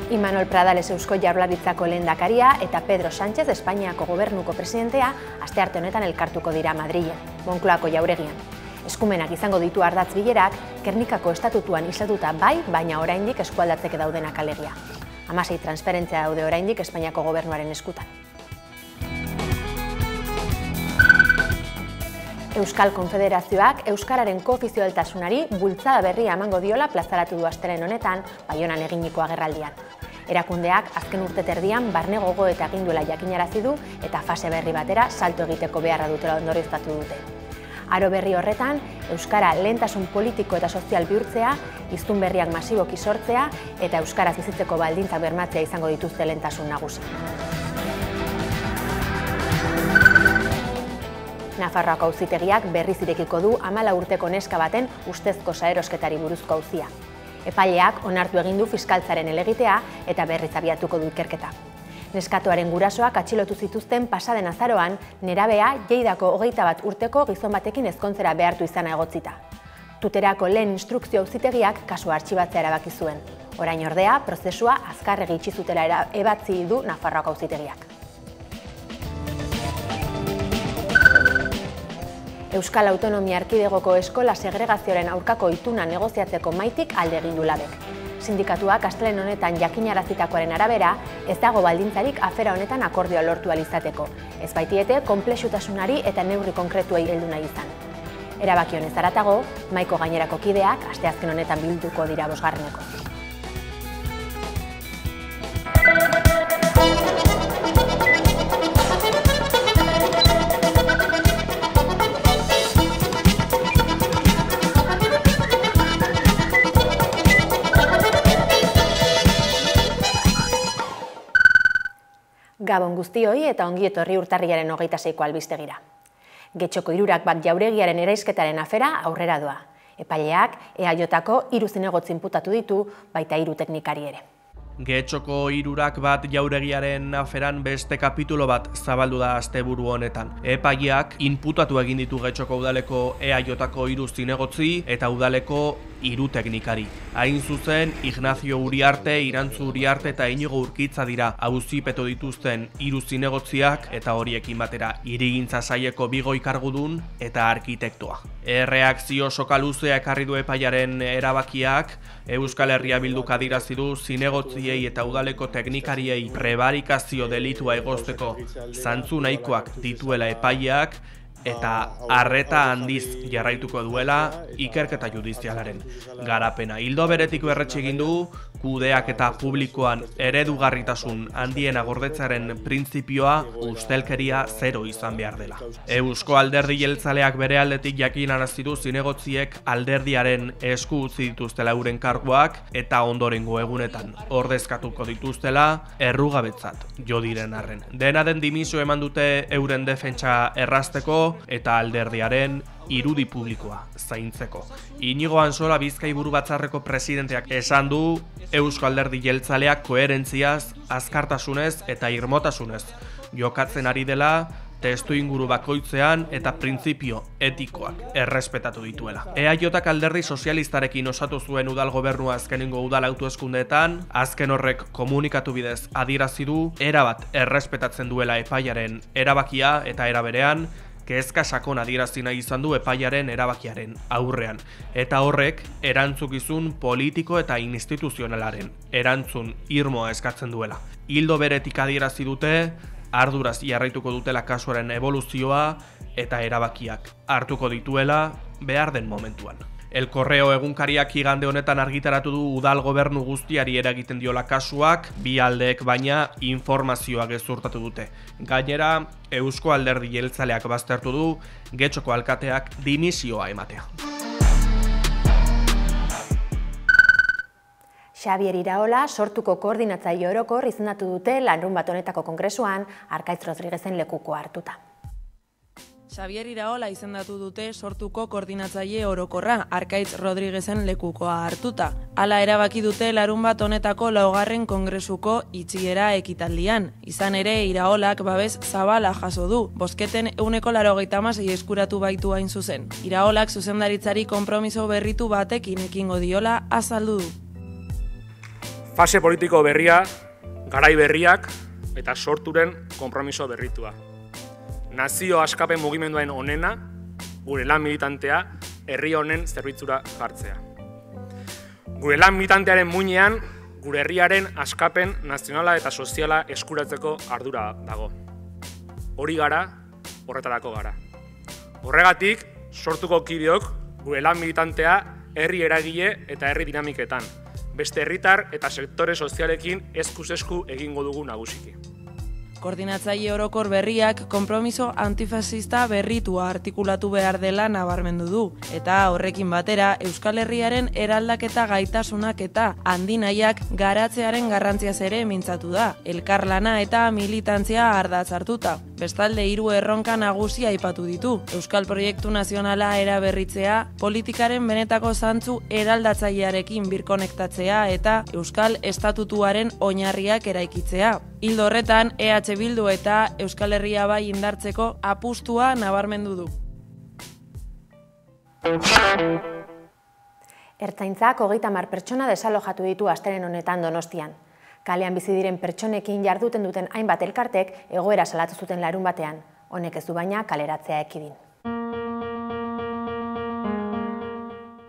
Imanol Pradales Eusko Jaurlaritzako lehendakaria eta Pedro Sánchez Espainiako gobernuko presidentea astearte honetan elkartuko dira Madrilen, Moncloako jauregian. Eskumenak izango ditu ardatz bilerak, Gernikako estatutuan islatuta bai, baina oraindik eskualdatzeke daudenak alegia. 16 transferentzia daude oraindik Espainiako gobernuaren eskutan. Euskal Konfederazioak euskararen koofizialtasunari bultzada berria emango diola plazaratu du astelehen honetan Baionan eginiko agerraldian. Erakundeak azken urteterdian barne gogo eta ginduela jakinarazi du eta fase berri batera salto egiteko beharra dutela ondorioztatu dute. Aro berri horretan, euskara lehentasun politiko eta sozial bihurtzea, hiztun berriak masiboki sortzea eta euskaraz bizitzeko baldintzak bermatzea izango dituzte lehentasun nagusi. Nafarroako auzitegiak berriz irekiko du 14 urteko neska baten ustezko saerosketari buruzko auzia. Epaileak onartu egin du fiskaltzaren helegitea eta berriz abiatuko du ikerketa. Neskatoaren gurasoak atxilotu zituzten pasaden azaroan, nerabea Lleidako 21 urteko gizon batekin ezkontzera behartu izana egotzita. Tuterako lehen instrukzio auzitegiak kasua artxibatzea erabaki zuen. Orain ordea, prozesua azkarregi itxi zutela ebatzi du Nafarroako auzitegiak. Euskal Autonomia Erkidegoko eskola segregazioaren aurkako ituna negoziatzeko maitik alde egin du labek. Sindikatuak astelehen honetan jakinarazitakoaren arabera, ez dago baldintzarik afera honetan akordioa lortu ahal izateko. Ez baitiete konplexutasunari eta neurri konkretuei heldu nahi izan. Erabaki honez haratago, mahaiko gainerako kideak asteazken honetan bilduko dira bosgarreneko. Gabon guztioi eta ongi etorri urtarrilaren 26ko albistegira. Getxoko hirurak bat jauregiaren eraisketaren afera aurrera doa. Epaileak EAJko 3 zinegotzi inputatu ditu, baita 3 teknikari ere. Getxoko hirurak bat jauregiaren aferan beste kapitulo bat zabaldu da asteburu honetan. Epaileak inputatu egin ditu Getxoko udaleko EAJko 3 zinegotzi eta udaleko 3 teknikari. Hain zuzen, Ignacio Uriarte, Irantzu Uriarte eta Inigo Urkitza dira auzipetu dituzten 3 zinegotziak eta horiekin batera hirigintza saileko 2 goi kargudun eta arkitektoa. Erreakzio soka luzea ekarri du epailearen erabakiak, Euskal Herria Bilduk adierazi du zinegotziei eta udaleko teknikariei prebarikazio delitua egozteko zantzu nahikoak dituela epaileak eta arreta handiz jarraituko duela ikerketa judizialaren garapena. Ildo beretik berretsi egin du kudeak eta publikoan eredugarritasun handiena gordetzaren printzipioa ustelkeria zero izan behar dela. Eusko Alderdi Jeltzaleak bere aldetik jakinarazi du zinegotziek alderdiaren esku utzi dituztela euren karguak eta ondorengo egunetan ordezkatuko dituztela errugabetzat jo diren arren. Dena den dimisio eman dute euren defentsa errazteko eta alderdiaren irudi publikoa zaintzeko. Inigo Ansola Bizkaiburu Batzarreko presidenteak esan du Eusko Alderdi Jeltzaleak koherentziaz, azkartasunez eta irmotasunez jokatzen ari dela testuinguru bakoitzean eta printzipio etikoak errespetatu dituela. EAJak alderdi sozialistarekin osatu zuen udal gobernua azkenengo udal hauteskundeetan, azken horrek komunikatu bidez adierazi du erabat errespetatzen duela epailearen erabakia eta era berean kezka sakon adierazi nahi izan du epailearen erabakiaren aurrean. Eta horrek erantzukizun politiko eta instituzionalaren erantzun irmoa eskatzen duela. Ildo beretik adierazi dute arduraz jarraituko dutela kasuaren eboluzioa eta erabakiak hartuko dituela behar den momentuan. El Correo egunkariak igande honetan argitaratu du udal gobernu guztiari eragiten diola kasuak, bi aldeek baina informazioa gezurtatu dute. Gainera, Eusko Alderdi Jeltzaleak baztertu du Getxoko alkateak dimisioa ematea. Xabier Iraola sortuko koordinatzaile orokor izendatu dute larunbat honetako kongresuan Arkaitz Rodriguezen lekukoa hartuta. Xabier Iraola izendatu dute sortuko koordinatzaile orokorra Arkaitz Rodriguezen lekukoa hartuta. Hala erabaki dute larunbat honetako 4. kongresuko itxiera ekitaldian. Izan ere Iraolak babes zabala jaso du, bozketen 196 eskuratu baitu hain zuzen. Iraolak zuzendaritzari konpromiso berritu batekin ekingo diola azaldu du. Fase politiko berria, garai berriak eta sorturen konpromiso berritua. Nazio askapen mugimenduaren onena, gure lan militantea, herri honen zerbitzura jartzea. Gure lan militantearen muinean, gure herriaren askapen nazionala eta soziala eskuratzeko ardura dago. Hori gara, horretarako gara. Horregatik, sortuko kideok gure lan militantea herri eragile eta herri dinamiketan, beste herritar eta sektore sozialekin eskuz esku egingo dugu nagusiki. Koordinatzaile orokor berriak konpromiso antifasista berritua artikulatu behar dela nabarmendu du, eta horrekin batera Euskal Herriaren eraldaketa gaitasunak eta handinaiak garatzearen garrantziaz ere mintzatu da, elkarlana eta militantzia ardatz hartuta. Bestalde 3 erronka nagusia aipatu ditu, Euskal Proiektu Nazionala eraberritzea, politikaren benetako zantzu eraldatzailearekin birkonektatzea eta Euskal Estatutuaren oinarriak eraikitzea. Ildo horretan, EH Bildu eta Euskal Herria bai indartzeko apustua nabarmendu du. Ertzaintzak 30 pertsona desalojatu ditu astelehen honetan Donostian. Kalean bizi diren pertsonekin jarduten duten hainbat elkartek egoera salatu zuten larunbatean. Honek ez du baina kaleratzea ekidin.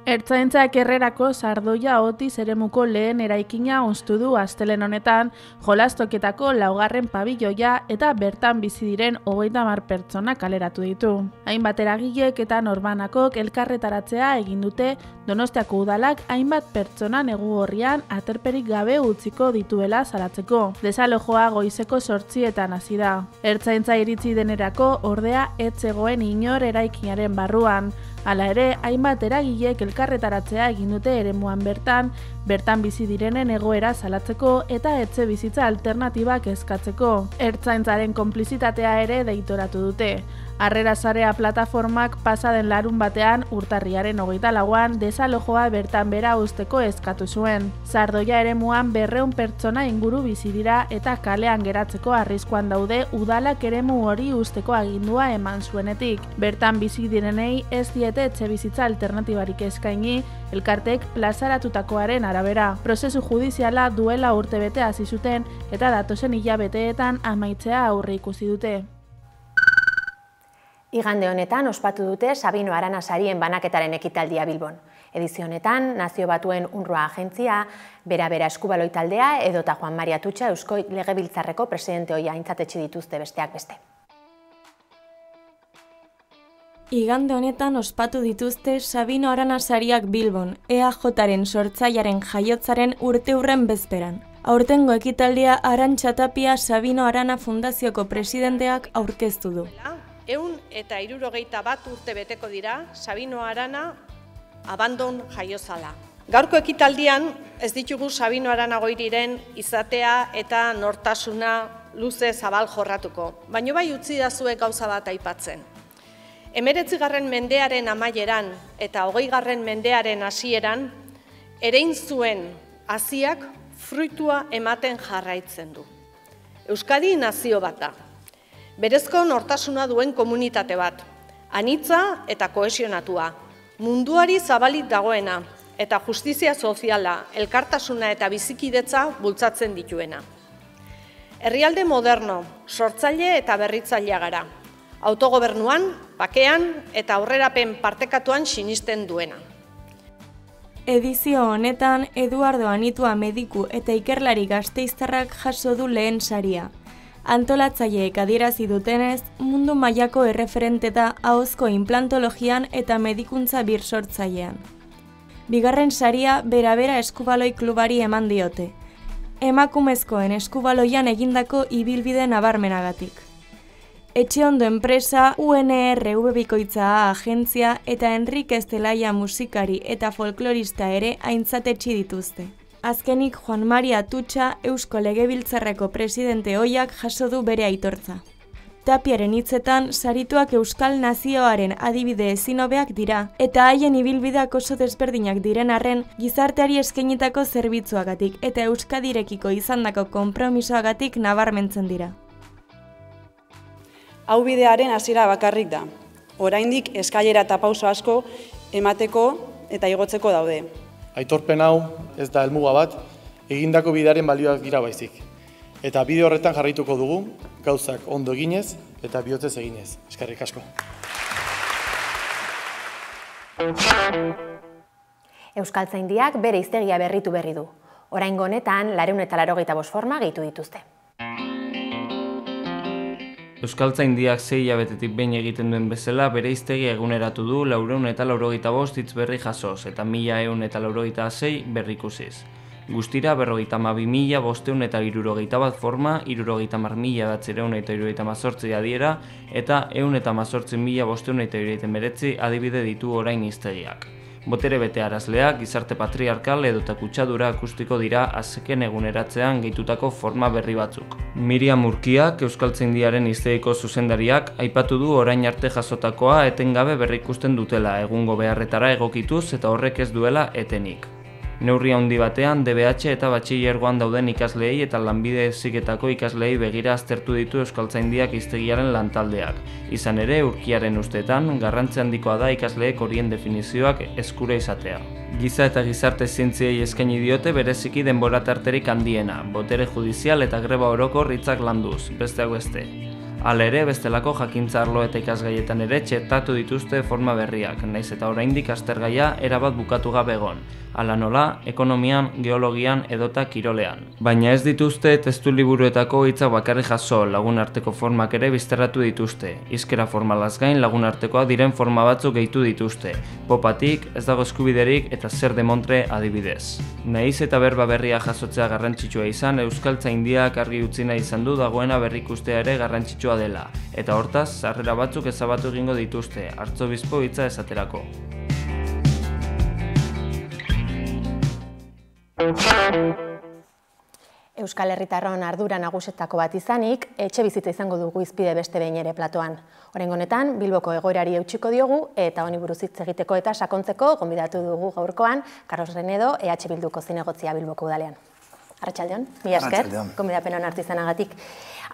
Ertzaintzak Herrerako Sardoia Otiz eremuko lehen eraikina hustu du astelehen honetan, jolastoketako 4. pabiloia eta bertan bizi diren 30 pertsona kaleratu ditu. Hainbat eragilek eta norbanakok elkarretaratzea egin dute Donostiako udalak hainbat pertsona negugorrian aterperik gabe utziko dituela salatzeko. Desalojoa goizeko 8:00 hasi da. Ertzaintza iritzi denerako ordea ez zegoen inor eraikinaren barruan. Hala ere, hainbat eragilek elkarretaratzea egin dute eremuan bertan bizi direnen egoera salatzeko eta etxe bizitza alternatibak eskatzeko. Ertzaintzaren konplizitatea ere deitoratu dute. Harrera Sarea plataformak pasaden larunbatean urtarriaren 24an desalojoa bertan bera uzteko eskatu zuen. Sardoia eremuan 200 pertsona inguru bizi dira eta kalean geratzeko arriskuan daude udalak eremu hori uzteko agindua eman zuenetik. Bertan bizi direnei ez diete etxebizitza alternatibarik eskaini, elkartek plazaratutakoaren arabera. Prozesu judiziala duela urtebete hasi zuten eta datozen hilabeteetan amaitzea aurreikusi dute. Igande honetan ospatu dute Sabino Arana sarien banaketaren ekitaldia Bilbon. Edizio honetan, Nazio Batuen UNRWA agentzia, Bera Eskubaloi taldea edota Juan Mari Atutxa Eusko Legebiltzarreko presidente ohia aintzatetsi dituzte besteak beste. Igande honetan ospatu dituzte Sabino Arana sariak Bilbon, EAJaren sortzailearen jaiotzaren urteurren bezperan. Aurtengo ekitaldia Arantxa Tapia Sabino Arana Fundazioko presidenteak aurkeztu du. 161 urte beteko dira Sabino Arana abandon jaiozala. Gaurko ekitaldian ez ditugu Sabino Arana goiriren izatea eta nortasuna luze zabal jorratuko, baino bai utzi dazue gauza bat aipatzen. 19. mendearen amaieran eta 20. mendearen hasieran erein zuen haziak fruitua ematen jarraitzen du. Euskadi nazio bat da. Berezko nortasuna duen komunitate bat, anitza eta kohesionatua, munduari zabalik dagoena eta justizia soziala, elkartasuna eta bizikidetza bultzatzen dituena. Herrialde moderno, sortzaile eta berritzailea gara, autogobernuan, bakean eta aurrerapen partekatuan sinisten duena. Edizio honetan, Eduardo Anitua mediku eta ikerlari gasteiztarrak jaso du lehen saria. Antolatzaileek adierazi dutenez, mundu mailako erreferente da ahozko implantologian eta medikuntza birsortzailean. Bigarren saria Bera Eskubaloi klubari eman diote. Emakumezkoen eskubaloian egindako ibilbide nabarmenagatik. Etxeondo enpresa, UNRV Bikoitza agentzia eta Enrique Zelaia musikari eta folklorista ere aintzatetsi dituzte. Azkenik Juan Mari Atutxa Eusko Legebiltzarreko presidente ohiak jaso du bere aitortza. Tapiaren hitzetan, sarituak Euskal Nazioaren adibide ezinobeak dira, eta haien ibilbideak oso desberdinak diren arren gizarteari eskainitako zerbitzuagatik eta Euskadirekiko izandako konpromisoagatik nabarmentzen dira. Hau bidearen hasiera bakarrik da. Oraindik eskailera eta pauso asko emateko eta igotzeko daude. Aitorpen hau ez da helmuga bat, egindako bidearen balioak dira baizik. Eta bide horretan jarraituko dugu, gauzak ondo eginez eta bihotzez eginez. Eskerrik asko. Euskaltzaindiak bere hiztegia berritu berri du. Oraingo honetan 285 forma gehitu dituzte. Euskaltzaindiak 6 hilabetetik behin egiten duen bezala bere hiztegia eguneratu du 485 hitz berri jasoz eta 1186 berrikusiz. Guztira 52.571 forma, 70.978 adiera eta 118.579 adibide ditu orain hiztegiak. Botere bete arazleak, gizarte patriarkal edota kutsadura akustiko dira azken eguneratzean gehitutako forma berri batzuk. Miriam Urkiak, Euskaltzaindiaren hiztegiko zuzendariak, aipatu du orain arte jasotakoa etengabe berrikusten dutela egungo beharretara egokituz eta horrek ez duela etenik. Neurri handi batean DBH eta batxilergoan dauden ikasleei eta lanbide heziketako ikasleei begira aztertu ditu Euskaltzaindiak hiztegiaren lantaldeak. Izan ere, Urkiaren ustetan, garrantzi handikoa da ikasleek horien definizioak eskura izatea. Giza eta gizarte zientziei eskaini diote bereziki denbora tarterik handiena, botere judizial eta greba orokor hitzak landuz, besteak beste. Hala ere, bestelako jakintza arlo eta ikasgaietan ere txertatu dituzte forma berriak, naiz eta oraindik aztergaia erabat bukatu gabe egon. Hala nola, ekonomian, geologian edota kirolean. Baina ez dituzte testu liburuetako hitzak bakarrik jaso, lagunarteko formak ere bizterratu dituzte. Hizkera formalaz gain lagunartekoa diren forma batzuk gehitu dituzte. Popatik, ez dago eskubiderik eta zer demontre adibidez. Naiz eta berba berria jasotzea garrantzitsua izan, Euskaltzaindiak argi utzi nahi izan du dagoena berrikustea ere garrantzitsua dela. Eta hortaz, sarrera batzuk ezabatu egingo dituzte, artzobispo hitza esaterako. Euskal Herritarron ardura nagusetako bat izanik, etxe bizitza izango dugu izpide beste behin ere platoan. Oraingo honetan, Bilboko egoerari eutsiko diogu eta honi buruz hitz egiteko eta sakontzeko gonbidatu dugu gaurkoan Carlos Renedo, EH Bilduko zinegotzia Bilboko udalean. Arratsaldeon, mila esker, gonbidapena onartu izanagatik.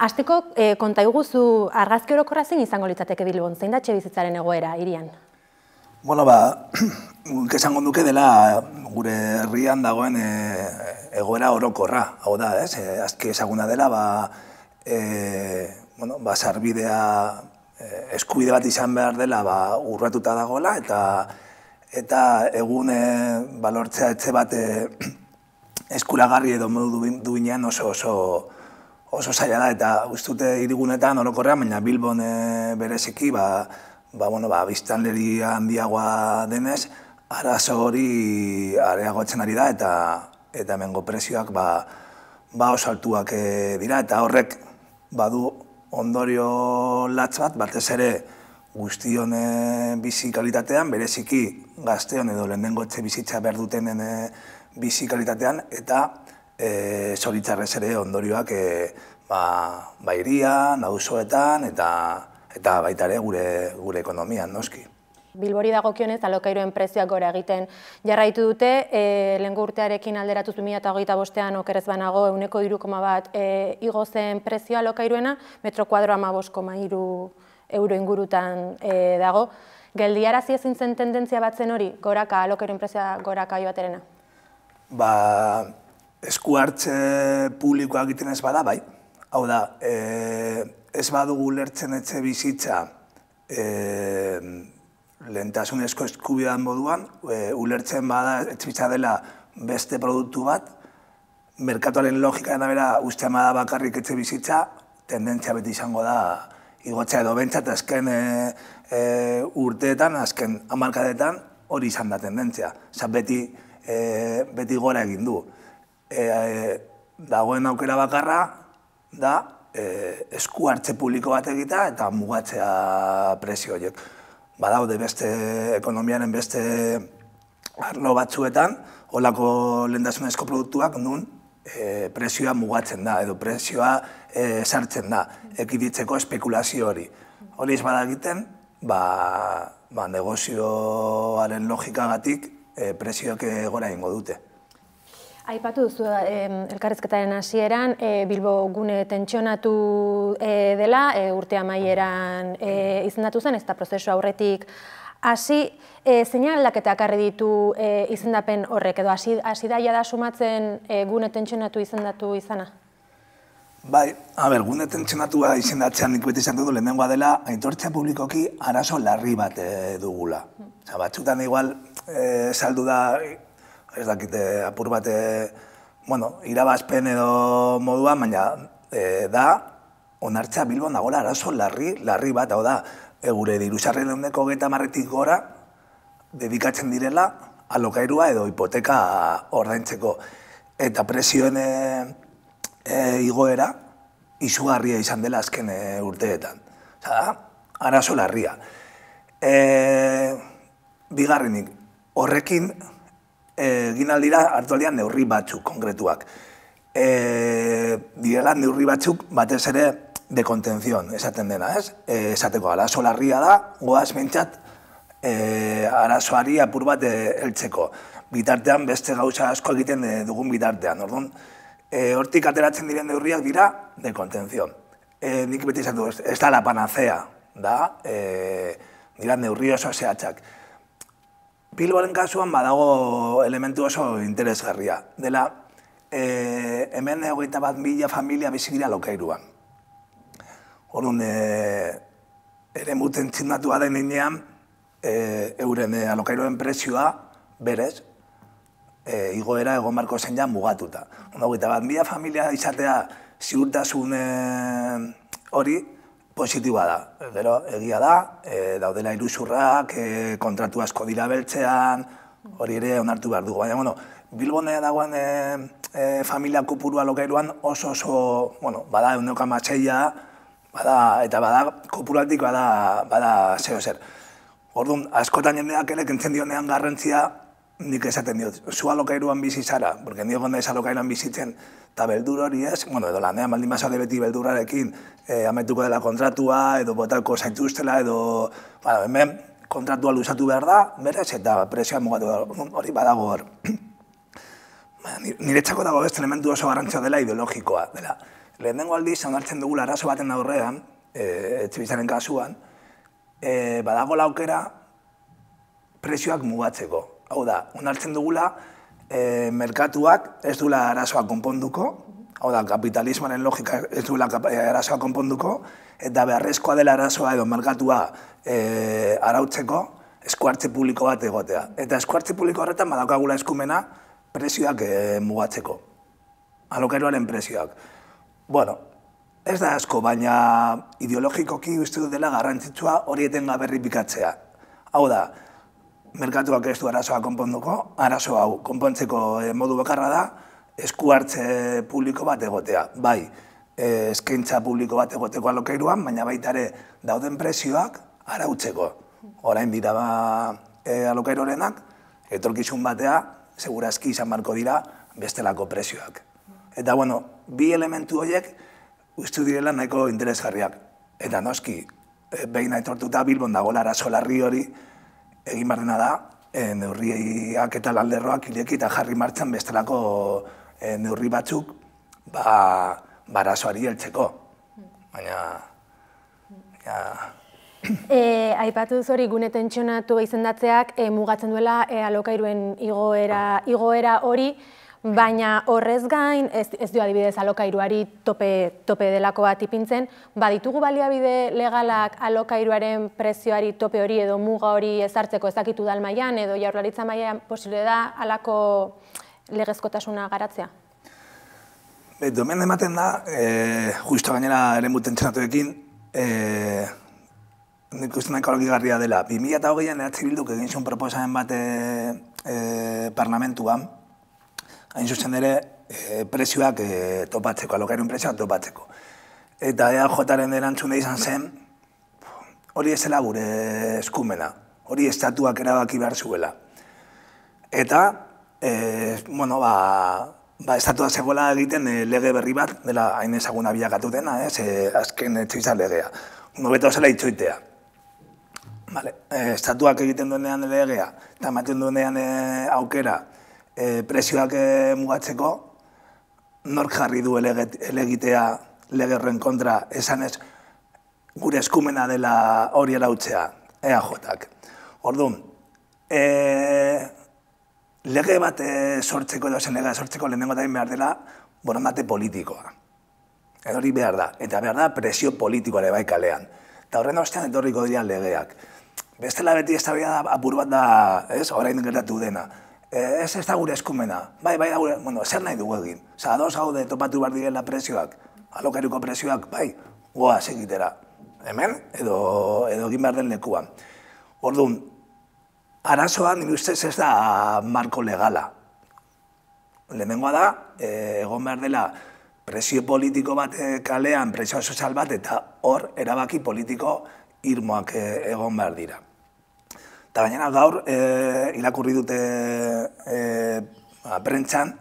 Hasteko konta iguzu argazki orokorra zein izango litzateke Bilbon, zein da etxe bizitzaren egoera hirian? Bueno, esango nuke dela gure herrian dagoen egoera orokorra, hau da, ez? Azki ezaguna dela, sarbidea eskubide bat izan behar dela urratuta dagoela, eta egun balortzea etxe bat eskuragarri edo modu duinean oso zaila da, eta ustute hirigunetan orokorrean, baina Bilbon bereziki, biztanleria handiagoa denez, arazo hori areagotzen ari da, eta hemengo prezioak oso altuak dira, eta horrek badu ondorio latz bat, batez ere guztion bizi kalitatean, bereziki gazteon edo lehenengo etxe bizitza behar dutenen bizi kalitatean, eta zoritzarrez ere ondorioak hirian, auzoetan, eta baita ere gure ekonomian, noski. Bilbori dagokionez, alokairuen prezioak gora egiten jarraitu dute, lehengo urtearekin alderatuz 2025an okerez banago 3,1 igo zen prezioa alokairuena, metro kuadro 15,3 euro ingurutan dago. Geldiarazi ezin zen tendentzia bat zen hori, goraka, alokairuen prezioa goraka joaterena? Esku hartze publikoa egiten ez bada, bai. Hau da, ez badugu lertzen etxe bizitza lehentasunezko eskubidean moduan, ulertzen bada etxe bizitza dela beste produktu bat, merkatuaren logikaren arabera ustean bada bakarrik etxe bizitza, tendentzia beti izango da igotzea edo bentsat, azken urteetan, azken hamarkadetan hori izan da tendentzia. Beti gora egin du. Dagoen aukera bakarra da esku hartze publiko bat egitea eta mugatzea prezio horiek. Badaude beste ekonomiaren beste arlo batzuetan, holako lehentasunezko produktuak nun prezioa mugatzen da, edo prezioa sartzen da, ekiditzeko espekulazio hori. Hori ez bada egiten, negozioaren logikagatik prezioak gora egingo dute. Aipatu duzu elkarrizketaren hasieran, Bilbo gune tentsionatu dela, urte amaieran izendatu zen, ez da prozesu aurretik zein aldaketak ekarri ditu izendapen horrek, edo hasi daia da sumatzen gune tentsionatu izendatu izana? Bai, gune tentsionatua izendatzean nik beti izan dugu lehenengoa dela, aitortzea publikoki arazo larri bat dugula. Batzutan igual saldu da, ez dakite, apur bat, irabazpen edo moduan, baina da, onartzea Bilbon dagoela arazo larri bat, hau da, gure dirusarren ehuneko 30 gora dedikatzen direla alokairua edo hipoteka ordaintzeko. Eta presioen igoera izugarria izan dela azken urteetan. Arazo larria. Bigarrenik, horrekin egin aldira hartu aldian neurri batzuk konkretuak. Direla neurri batzuk batez ere de contención, esaten dena, ez? Esateko, arazo larria da, goaz bentsat, arazoari apur bat heltzeko. Bitartean, beste gauza asko egiten dugun bitartean. Orduan, hortik ateratzen diren neurriak dira de contención. Nik beti izan du, ez da la panacea, da, dira neurri oso zehatzak. Bilboren kasuan badago elementu oso interesgarria. Dela, hemen 21.000 familia bizi dira alokairuan. Orduan, eremu tentsionatua den heinean, euren alokairuaren prezioa berez, igoera egon barko zen ja mugatuta. 21.000 familia izatea ziurtasun hori positiboa da. Gero, egia da, daudela iruzurrak, kontratu asko dira beltzean, hori ere onartu behar dugu. Baina, Bilbonea dagoen familia kopuru alokairuan oso, bada 1,6, eta bada kopuraltik bada zeo zer. Orduan, askotan jendeak elek entzen dionean garrantzia nik esaten diot. Zu alokairuan bizi zara, porque nio gonda ez alokairuan bizitzen, eta beldur hori ez, edo lanean baldin bazaude beti beldurrarekin ametuko dela kontratua, edo botako zaituztela, edo hemen kontratua luzatu behar da, berez, eta presioa mugatu da, hori badago hor. Niretzako dago beste elementu oso garrantzia dela ideologikoa. Lehenengo aldiz, onartzen dugula arazo baten aurrean, etxebizaren kasuan, badago aukera prezioak mugatzeko. Hau da, onartzen dugula, merkatuak ez duela arazoa konponduko, hau da, kapitalismoaren logika ez duela arazoa konponduko, eta beharrezkoa dela arazoa edo merkatua arautzeko eskuartze publiko bat egotea. Eta eskuartze publiko horretan badaukagula eskumena prezioak mugatzeko, alokairuaren prezioak. Bueno, ez da asko, baina ideologikoki uste dut dela garrantzitsua hori etengabe errepikatzea. Hau da, merkatuak ez du arazoa konponduko, arazo hau konpontzeko modu bakarra da, eskuartze publiko bat egotea. Bai, eskaintza publiko bat egoteko alokairuan, baina baita ere dauden prezioak arautzeko. Orain dira alokairorenak, etorkizun batea, segurazki izan barko dira bestelako prezioak. Eta, bi elementu horiek uste direla nahiko interesgarriak. Eta noski, behin aitortuta Bilbon dagoela arazo larri hori, egin behar dena da, neurriak eta alderroak ireki eta jarri martxan bestelako neurri batzuk arazoari heltzeko. Baina... Aipatu duz hori gune tentsionatu izendatzeak mugatzen duela alokairuen igoera hori, baina horrez gain, ez du adibidez alokairuari tope delako bat ipintzen, baditugu baliabide legalak alokairuaren prezioari tope hori edo muga hori ezartzeko ezakitu dal mailan edo jaurlaritza mailan posible da halako legezkotasuna garatzea? Hemen ematen da, justo gainera eremu tentsionatuekin, nik uste nahiko garria dela. 2008an EH Bilduk egin zuen proposamen bat parlamentuan, hain zuzen ere prezioak topatzeko, alokairuen prezioak topatzeko. Eta EAJaren erantzune izan zen, hori ez zela gure eskumena, hori estatuak erabaki behar zuela. Eta, estatua zegoela egiten lege berri bat, dela hain ezaguna bilakatu dena, azken etxoiza legea. Nobeto zela itxoitea. Estatuak egiten duenean legea, eta ematen duenean aukera, prezioak mugatzeko, nork jarri du elegitea lege horren kontra, esanez gure eskumena dela hori arautzea, EAJak. Orduan, lege bat sortzeko edo zen lege sortzeko lehenengo eta behar dela borondate politikoa. Hori behar da, eta behar da presio politikoa ere bai kalean. Eta horren ostean etorriko dira legeak. Bestela beti ez da apur bat da, orain gertatu dena. Ez da gure eskumena, bai da gure, zer nahi dugu egin. Osa, ados gaude topatu behar direla presioak, alokairuko presioak, bai, goaz egitera. Hemen, edo egin behar den lekuan. Orduan, arazoa nire ustez ez da marko legala. Lehenengoa da, egon behar dela presio politiko bat kalean, presio sozial bat, eta hor erabaki politiko irmoak egon behar dira. Eta gainera gaur, irakurri dute prentxan,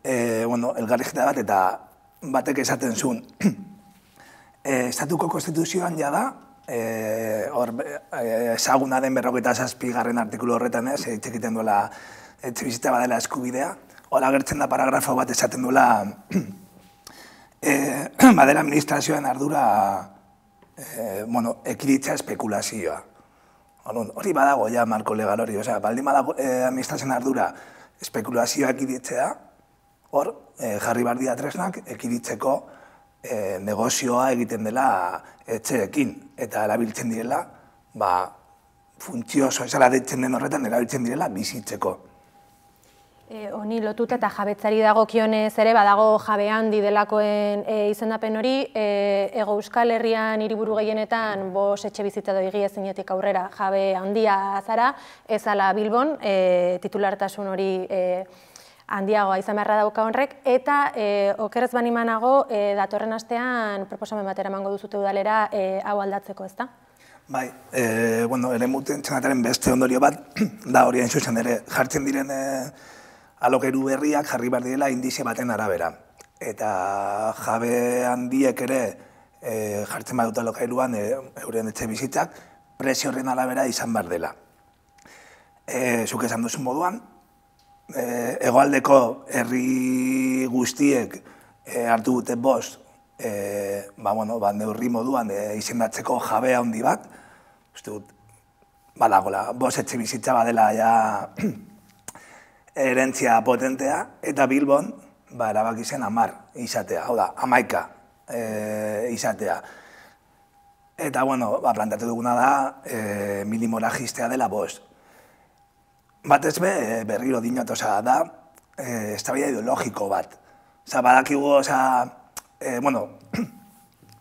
elgarrizketa bat, eta batek esaten zuen. Estatuko konstituzioan ja da, ezaguna den 47. artikulu horretan ez, egiten duela etxebizitza badela eskubidea, hor agertzen da paragrafo bat esaten duela badela administrazioen ardura ekiditza espekulazioa. Hori badago ja marko legal hori, baldin badago administrazioen ardura espekulazioa ekiditzea, hor jarri behar dira tresnak ekiditzeko negozioa egiten dela etxeekin, eta erabiltzen direla, funtzio soziala deitzen den horretan erabiltzen direla bizitzeko. Honi lotuta eta jabetzari dagokionez ere, badago jabe handi delakoen izendapen hori, Hego Euskal Herrian hiriburu gehienetan 5 etxebizitza doigi ezinetik aurrera jabe handia zara, ez ala Bilbon, titulartasun hori handiagoa izan beharra dauka horrek, eta okerrez banimanago datorren astean proposamen batera emango duzute udalera hau aldatzeko, ezta? Bai, eremuten txanataren beste ondorio bat, da hori hain zuzen ere, jartzen diren alokairu berriak jarri behar direla indizia baten arabera. Eta jabe handiek ere jartzen badut alokairuan euren etxe bizitzak, prezio horren arabera izan behar dela. Zuk esan duzun moduan, hegoaldeko herri guztiek hartu dute 5, neurri moduan izendatzeko jabe handi bat, uste dut, badagola, 5 etxe bizitza badela ja erentzia potentea, eta Bilbon erabaki zen 10 izatea, hau da, 11 izatea. Eta, plantatu duguna da, minimora jistea dela 5. Batez berriro dinot, da, eztabaida ideologiko bat. Badakigu,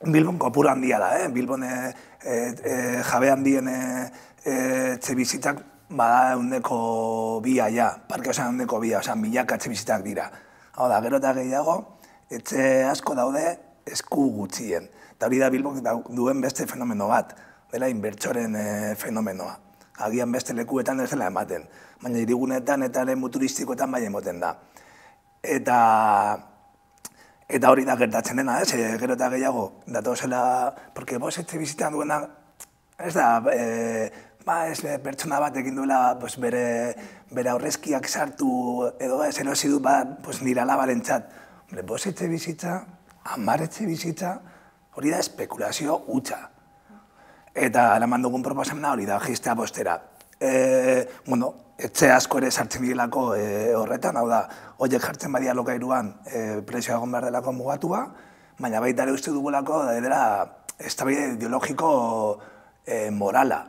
Bilbon kopuru handia da, Bilbon jabe handien etxebizitzak bada 102 ja, parke osan 102, milaka etxebizitzak dira. Hau da, gero eta gehiago, etxe asko daude esku gutxien. Eta hori da Bilbon duen beste fenomeno bat, dela inbertsoren fenomenoa. Agian beste lekuetan ez dela ematen, baina hirigunetan eta lehen turistikoetan bai emoten da. Eta hori da gertatzen dena, gero eta gehiago, datozela, porque 5 etxe bizitan duena, ez da, pertsona bat egin duela bere aurrezkiak sartu edo erosi du nire alabarentzat. 5 etxe bizitza, 10 etxe bizitza, hori da espekulazio hutsa. Eta eraman dugun proposamena hori da, jistea 5. Etxe asko ere sartzen direlako horretan, hau da, horiek jartzen badia alokairuan prezioa egon behar delako mugatua, baina baita ere uste dugulako dela eztabaida ideologiko morala.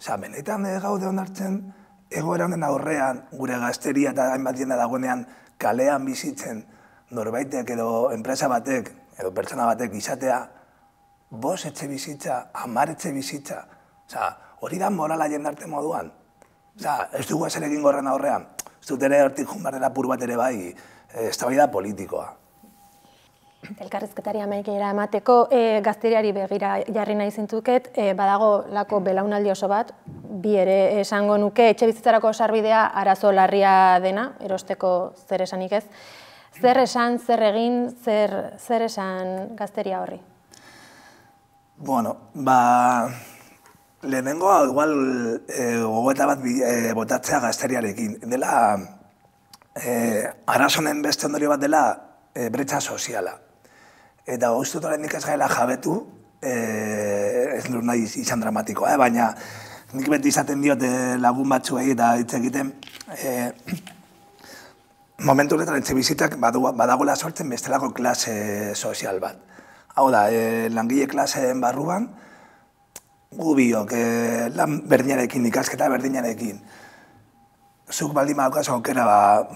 Benetan gaude onartzen, egoera honen aurrean, gure gazteria eta hainbat jende dagoenean kalean bizitzen norbaitek edo enpresa batek edo pertsona batek izatea 5 etxe bizitza, 10 etxe bizitza. Hori da morala jendarte moduan. Ez dugu ezer egin gorren aurrean. Ez dut ere hortik junbardela apur bat ere bai, eztabaida politikoa. Elkarrizketari amaikera emateko, gazteriari begira jarri nahi zintuket, badago lako belaunaldi oso bat, bi ere esango nuke, etxe bizitzarako sarbidea arazo larria dena, erosteko zer esanik ez. Zer esan, zer egin, zer esan gazteria horri? Lehenengoa, igual, gogoeta bat botatzea gazteriarekin. Dela, arazonen beste ondorio bat dela bretxa soziala. Eta guztut horrein ez gaela jabetu, ez dut nahi izan dramatikoa, baina nik beti izaten diot lagun batzuei eta hitz egiten, momentu honetan etxebizitzak badagoela sortzen bestelako klase sozial bat. Hau da, langile klaseen barruan, gu biok, lan berdinarekin, ikasketa berdinarekin. Zuk baldin badaukazu aukera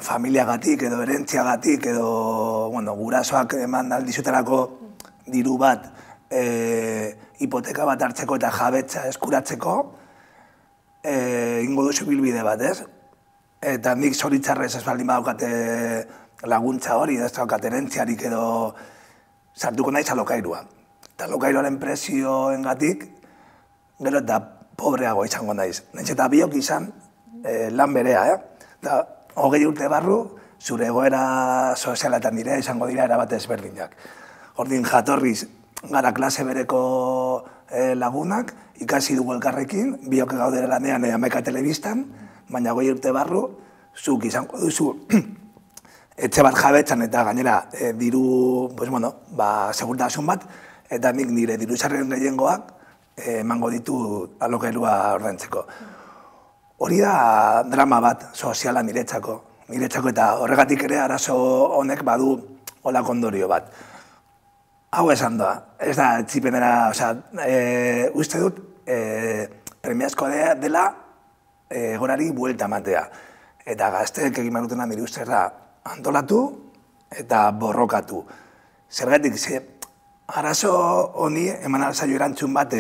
familiagatik edo erentziagatik edo gurasoak eman aldizutarako diru bat hipoteka bat hartzeko eta jabetza eskuratzeko, ingo duzu bilbide bat, ez? Eta nik zoritzarrez ez baldin badaukate laguntza hori, ez daukat erentziarik edo sartuko naiz alokairua. Eta alokairuaren prezioengatik, gero eta pobreago izango naiz. Nahiz eta biok izan lan berea, Eta 20 urte barru, zure egoera sozialetan dira, izango dira erabat ezberdinak. Ordin jatorriz, gara klase bereko lagunak, ikasi dugu elkarrekin, biok gaudera lanean Hamaika Telebistan, baina 20 urte barru, zuk izango duzu etxe bat jabetzan eta gainera diru, segurtasun bat, eta nik nire diru sarreren gehiengoak emango ditu alokairua ordaintzeko. Hori da drama bat soziala niretzako eta horregatik ere arazo honek badu holako ondorio bat. Hau esan doa, ez da etzipenera, uste dut premiazko dela egorari buelta ematea. Eta gazteek egin barutena nire ustez da antolatu eta borrokatu. Zergatik, arazo honi eman alzaio erantzun bat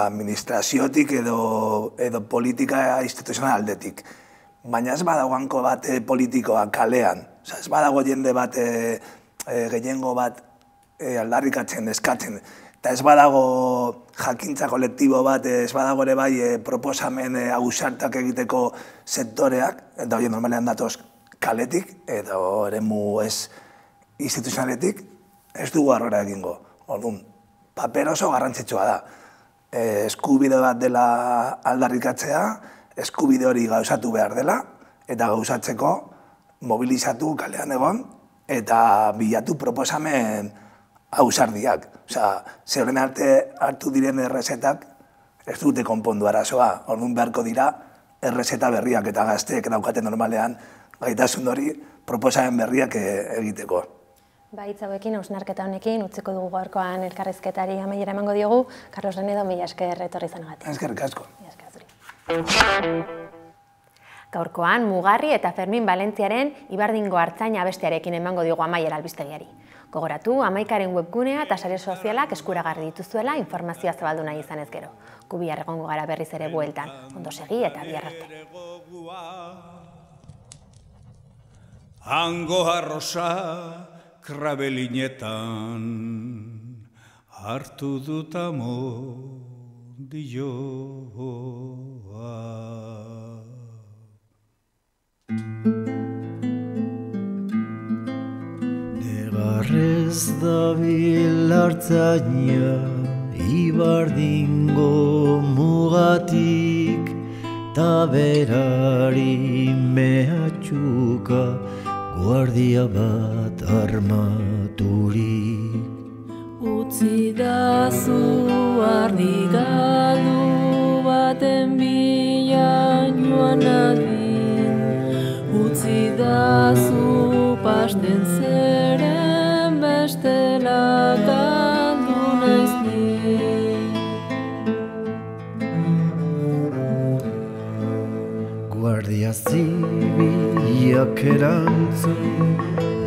administraziotik edo politika instituzional aldetik. Baina ez badagoanko bat politikoa kalean, ez badago jende bat gehiengo bat aldarrikatzen, eskatzen, eta ez badago jakintza kolektibo bat, ez badago ere bai proposamen ausartak egiteko sektoreak, eta hori normalean datoz kaletik, eta eremu ez instituzionaletik, ez dugu arrora egingo. Orduan, paper oso garrantzitsua da. Eskubide bat dela aldarrikatzea, eskubide hori gauzatu behar dela, eta gauzatzeko mobilizatu kalean egon, eta bilatu proposamen ausardiak. Ze horren arte hartu diren errezetak ez dute konpondu arazoa. Orduan beharko dira errezeta berriak eta gazteek daukaten normalean gaitasun hori proposamen berriak egiteko. Hitz hauekin, hausnarketa honekin, utziko dugu gaurkoan elkarrizketari amaiera emango diogu. Carlos Renedo, mila esker etorri izanagatik. Eskerrik asko. Gaurkoan, Mugarri eta Fermin Valentziaren Ibardingo Artzaina abestiarekin emango diogu amaiera albistegiari. Gogoratu, Hamaikaren webgunea eta sare sozialak eskuragarri dituzuela informazioa zabaldu nahi izanez gero. Gu bihar egongo gara berriz ere bueltan, ondo segi eta bihar arte. Hango arrosa krabelinetan hartu dut amodioa. Negarrez dabil artzaina Ibardingo mugatik ta berari mehatxuka guardia bat armaturik. Utzi dazu ardi galdu baten bilan joan adin. Utzi dazu pasten zeren bestela galdu naiz ni. Guardia zibilak erantzun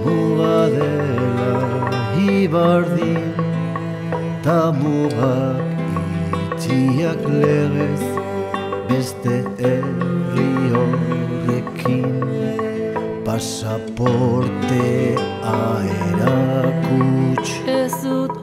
mugadela Ibardin ta mugak itxiak legez beste herri horrekin pasaportea erakuts ez dut